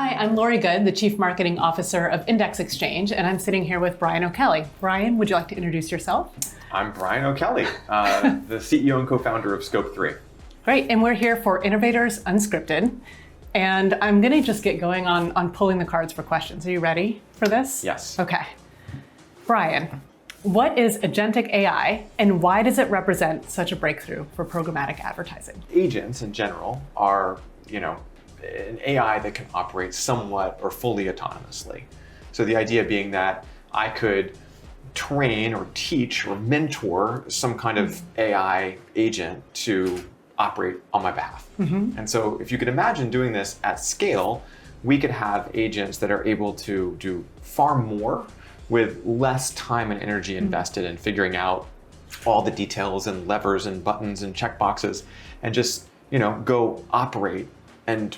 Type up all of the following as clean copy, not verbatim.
Hi, I'm Lori Goode, the Chief Marketing Officer of Index Exchange, and I'm sitting here with Brian O'Kelly. Brian, would you like to introduce yourself? I'm Brian O'Kelly, the CEO and co-founder of Scope3. Great, and we're here for Innovators Unscripted, and I'm going to just get going on pulling the cards for questions. Are you ready for this? Yes. Okay. Brian, what is agentic AI, and why does it represent such a breakthrough for programmatic advertising? Agents in general are, an AI that can operate somewhat or fully autonomously. So the idea being that I could train or teach or mentor some kind of AI agent to operate on my behalf. And so if you could imagine doing this at scale, we could have agents that are able to do far more with less time and energy invested in figuring out all the details and levers and buttons and checkboxes, and just go operate and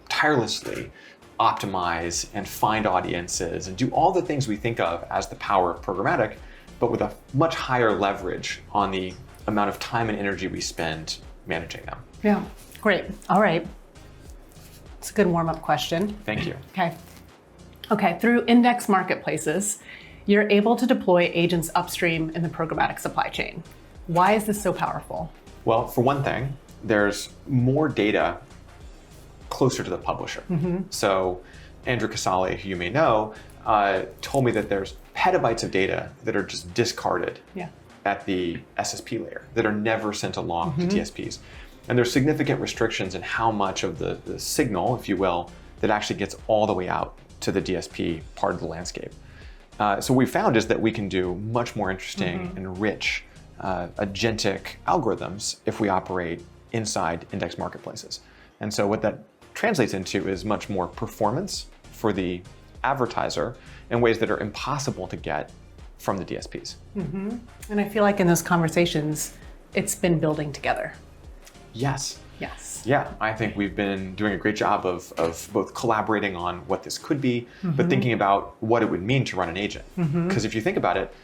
tirelessly optimize and find audiences and do all the things we think of as the power of programmatic, but with a much higher leverage on the amount of time and energy we spend managing them. Yeah, great. All right. It's a good warm-up question. Thank you. Okay, through index marketplaces, you're able to deploy agents upstream in the programmatic supply chain. Why is this so powerful? Well, for one thing, there's more data closer to the publisher. So Andrew Casale, who you may know, told me that there's petabytes of data that are just discarded at the SSP layer, that are never sent along to DSPs. And there's significant restrictions in how much of the signal, if you will, that actually gets all the way out to the DSP part of the landscape. So what we found is that we can do much more interesting and rich agentic algorithms if we operate inside index marketplaces. And so what that translates into is much more performance for the advertiser in ways that are impossible to get from the DSPs. And I feel like in those conversations, it's been building together. Yes. Yes. Yeah, I think we've been doing a great job of both collaborating on what this could be, but thinking about what it would mean to run an agent. Because if you think about it,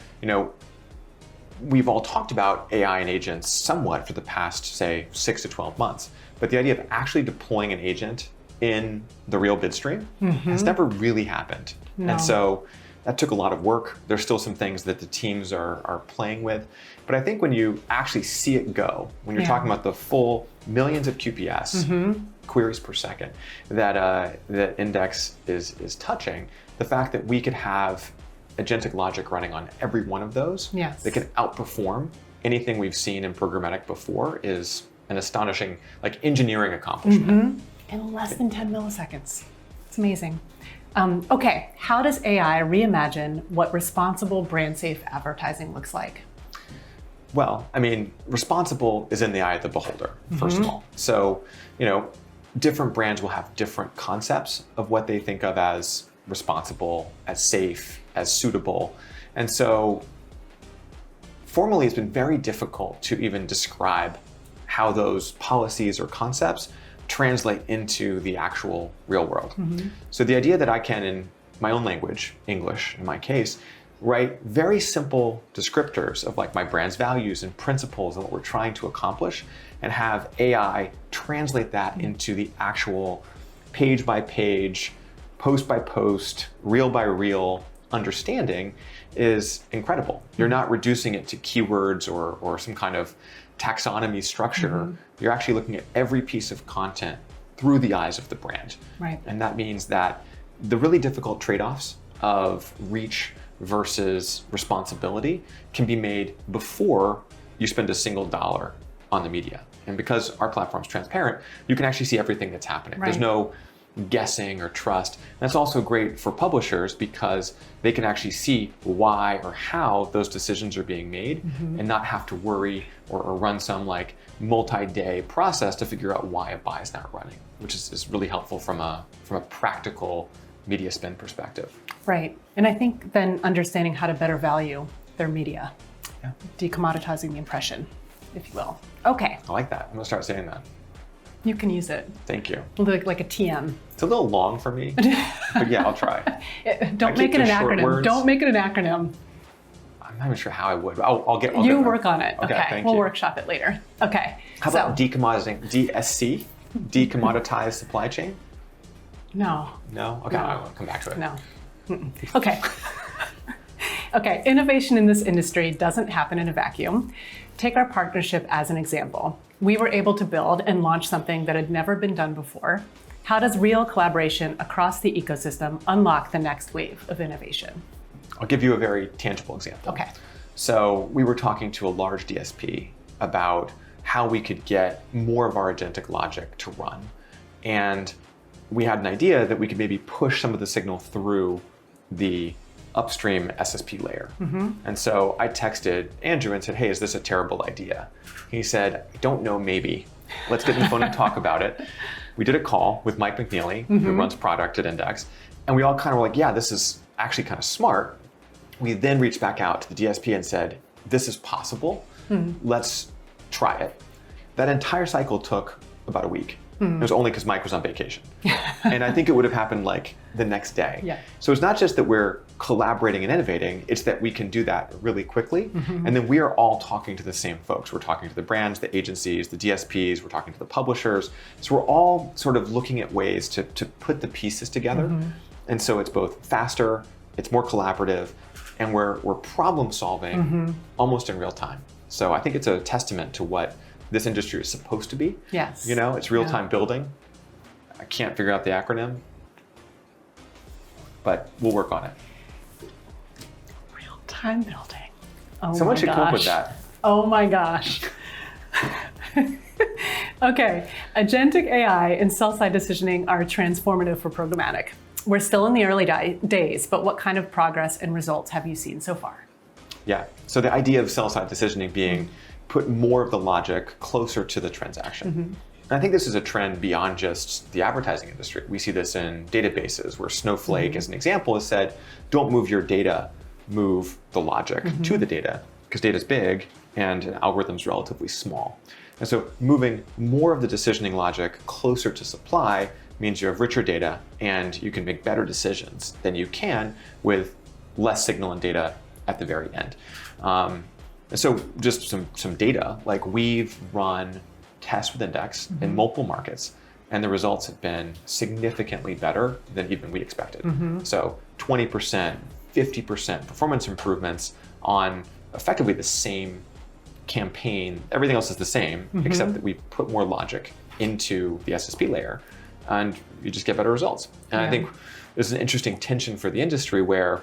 we've all talked about AI and agents somewhat for the past, say, 6 to 12 months. But the idea of actually deploying an agent in the real bid stream has never really happened. No. And so that took a lot of work. There's still some things that the teams are playing with. But I think when you actually see it go, when you're talking about the full millions of QPS, queries per second, that Index is touching, the fact that we could have agentic logic running on every one of those that can outperform anything we've seen in programmatic before is an astonishing engineering accomplishment. In less than 10 milliseconds. It's amazing. Okay, how does AI reimagine what responsible brand safe advertising looks like? Well, responsible is in the eye of the beholder, first of all. So, different brands will have different concepts of what they think of as responsible, as safe, as suitable. And so, formally, it's been very difficult to even describe how those policies or concepts translate into the actual real world. So the idea that I can, in my own language, English in my case, write very simple descriptors of my brand's values and principles and what we're trying to accomplish, and have AI translate that into the actual page by page, post by post, reel by reel understanding is incredible. You're not reducing it to keywords or some kind of taxonomy structure. You're actually looking at every piece of content through the eyes of the brand. Right. And that means that the really difficult trade-offs of reach versus responsibility can be made before you spend a single dollar on the media. And because our platform's transparent, you can actually see everything that's happening. There's no guessing or trust. And that's also great for publishers because they can actually see why or how those decisions are being made and not have to worry or run some multi-day process to figure out why a buy is not running, which is really helpful from a practical media spend perspective. Right. And I think then understanding how to better value their media, decommoditizing the impression, if you will. Okay. I like that. I'm gonna start saying that. You can use it. Thank you. Like a TM. It's a little long for me, but yeah, I'll try. Don't make it an acronym. Don't make it an acronym. I'm not even sure how I would. I'll get. You work on it. Okay. Okay. We'll workshop it later. Okay. How about decommoditizing DSC, decommoditized supply chain? No. No? Okay, No. I'll come back to it. No. Mm-mm. Okay. Okay, innovation in this industry doesn't happen in a vacuum. Take our partnership as an example. We were able to build and launch something that had never been done before. How does real collaboration across the ecosystem unlock the next wave of innovation? I'll give you a very tangible example. Okay. So we were talking to a large DSP about how we could get more of our agentic logic to run. And we had an idea that we could maybe push some of the signal through the upstream SSP layer. And so I texted Andrew and said, hey, is this a terrible idea? He said, I don't know, maybe. Let's get on the phone and talk about it. We did a call with Mike McNeely, who runs product at Index. And we all kind of were like, yeah, this is actually kind of smart. We then reached back out to the DSP and said, this is possible. Let's try it. That entire cycle took about a week. It was only because Mike was on vacation. And I think it would have happened like the next day. Yeah. So it's not just that we're collaborating and innovating, it's that we can do that really quickly. And then we are all talking to the same folks. We're talking to the brands, the agencies, the DSPs, we're talking to the publishers. So we're all sort of looking at ways to put the pieces together. And so it's both faster, it's more collaborative, and we're problem solving almost in real time. So I think it's a testament to what this industry is supposed to be. Yes. You know, it's real-time building. I can't figure out the acronym, but we'll work on it. Real-time building. Oh Someone my should come up with gosh. that. Oh my gosh. Okay, agentic AI and sell-side decisioning are transformative for programmatic. We're still in the early days, but what kind of progress and results have you seen so far? Yeah, so the idea of sell-side decisioning being put more of the logic closer to the transaction. And I think this is a trend beyond just the advertising industry. We see this in databases where Snowflake, as an example, has said, don't move your data, move the logic to the data, because data is big and an algorithm's relatively small. And so moving more of the decisioning logic closer to supply means you have richer data and you can make better decisions than you can with less signal and data at the very end. And so just some data, like we've run tests with Index in multiple markets, and the results have been significantly better than even we expected. So 20%, 50% performance improvements on effectively the same campaign. Everything else is the same, except that we put more logic into the SSP layer, and you just get better results. And I think there's an interesting tension for the industry where,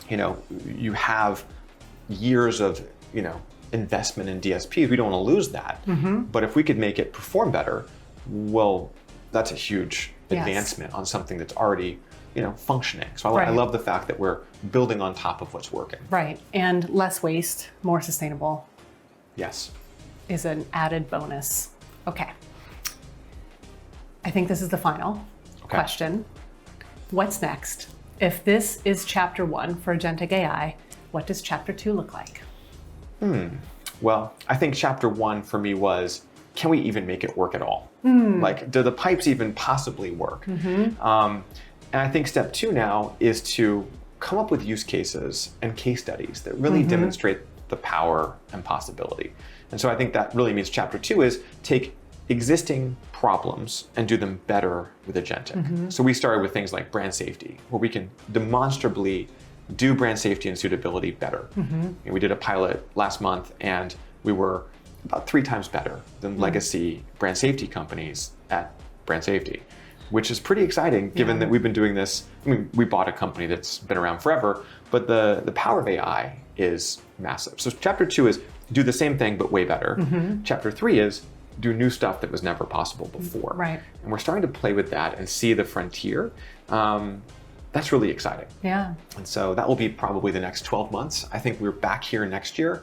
you know, you have years of investment in DSPs. We don't want to lose that. But if we could make it perform better, well, that's a huge advancement on something that's already, functioning. So I love the fact that we're building on top of what's working. Right, and less waste, more sustainable. Yes. Is an added bonus. Okay. I think this is the final question. What's next? If this is chapter 1 for agentic AI, what does chapter 2 look like? Well, I think chapter 1 for me was, can we even make it work at all? Like, do the pipes even possibly work? And I think step 2 now is to come up with use cases and case studies that really demonstrate the power and possibility. And so I think that really means chapter 2 is take existing problems and do them better with agentic. So we started with things like brand safety, where we can demonstrably do brand safety and suitability better. And we did a pilot last month, and we were about 3 times better than legacy brand safety companies at brand safety, which is pretty exciting given that we've been doing this. I mean, we bought a company that's been around forever, but the power of AI is massive. So chapter 2 is do the same thing, but way better. Chapter 3 is do new stuff that was never possible before. Right. And we're starting to play with that and see the frontier. That's really exciting. Yeah. And so that will be probably the next 12 months. I think we're back here next year.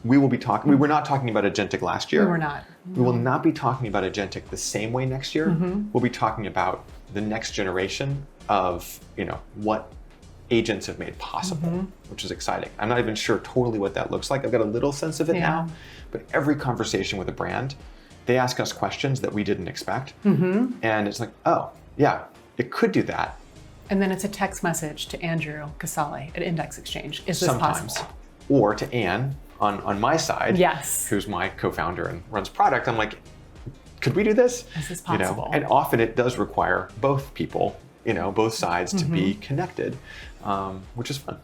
We will be talking, we were not talking about agentic last year. We were not. We will not be talking about agentic the same way next year. We'll be talking about the next generation of, what agents have made possible, which is exciting. I'm not even sure totally what that looks like. I've got a little sense of it now, but every conversation with a brand, they ask us questions that we didn't expect. And it's like, oh, yeah, it could do that. And then it's a text message to Andrew Casale at Index Exchange. Is this possible? Or to Anne on my side, Yes. who's my co-founder and runs product. I'm like, could we do this? Is this possible? And often it does require both people, both sides to be connected, which is fun.